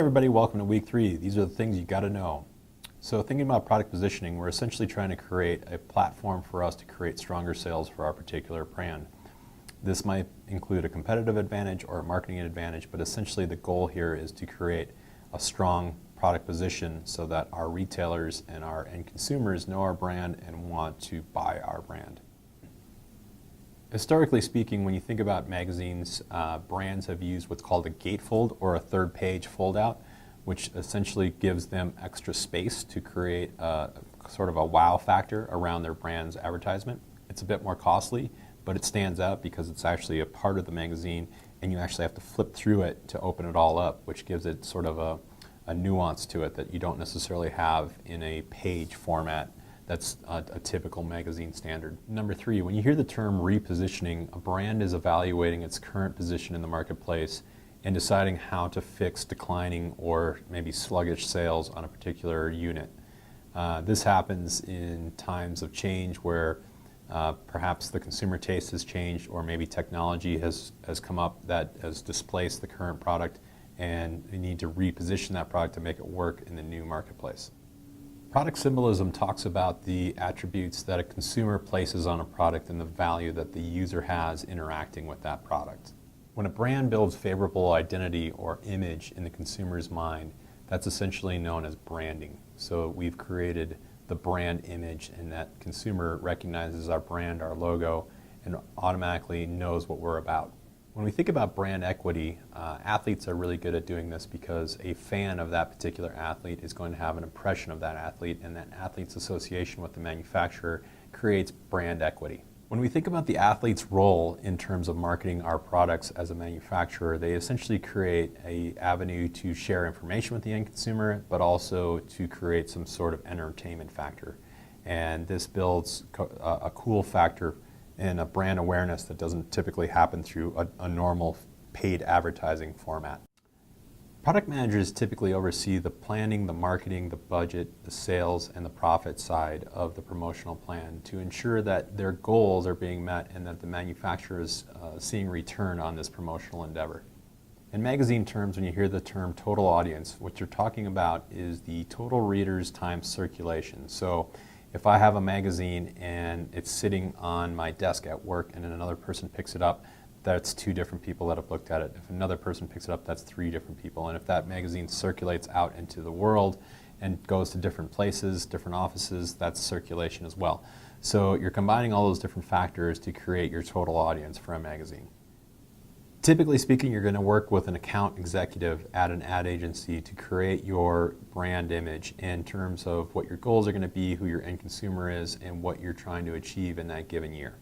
Everybody, welcome to week 3. These are the things you got to know. So thinking about product positioning, we're essentially trying to create a platform for us to create stronger sales for our particular brand. This might include a competitive advantage or a marketing advantage, but essentially the goal here is to create a strong product position so that our retailers and our end consumers know our brand and want to buy our brand. Historically speaking, when you think about magazines, brands have used what's called a gatefold or a third page fold out, which essentially gives them extra space to create a sort of a wow factor around their brand's advertisement. It's a bit more costly, but it stands out because it's actually a part of the magazine and you actually have to flip through it to open it all up, which gives it sort of a nuance to it that you don't necessarily have in a page format. That's a typical magazine standard. Number 3, when you hear the term repositioning, a brand is evaluating its current position in the marketplace and deciding how to fix declining or maybe sluggish sales on a particular unit. This happens in times of change where perhaps the consumer taste has changed or maybe technology has come up that has displaced the current product and you need to reposition that product to make it work in the new marketplace. Product symbolism talks about the attributes that a consumer places on a product and the value that the user has interacting with that product. When a brand builds favorable identity or image in the consumer's mind, that's essentially known as branding. So we've created the brand image and that consumer recognizes our brand, our logo, and automatically knows what we're about. When we think about brand equity, athletes are really good at doing this because a fan of that particular athlete is going to have an impression of that athlete, and that athlete's association with the manufacturer creates brand equity. When we think about the athlete's role in terms of marketing our products as a manufacturer, they essentially create an avenue to share information with the end consumer, but also to create some sort of entertainment factor. And this builds a cool factor and a brand awareness that doesn't typically happen through a normal paid advertising format. Product managers typically oversee the planning, the marketing, the budget, the sales, and the profit side of the promotional plan to ensure that their goals are being met and that the manufacturer is seeing return on this promotional endeavor. In magazine terms, when you hear the term total audience, what you're talking about is the total readers times circulation. So if I have a magazine and it's sitting on my desk at work and then another person picks it up, that's 2 different people that have looked at it. If another person picks it up, that's 3 different people. And if that magazine circulates out into the world and goes to different places, different offices, that's circulation as well. So you're combining all those different factors to create your total audience for a magazine. Typically speaking, you're going to work with an account executive at an ad agency to create your brand image in terms of what your goals are going to be, who your end consumer is, and what you're trying to achieve in that given year.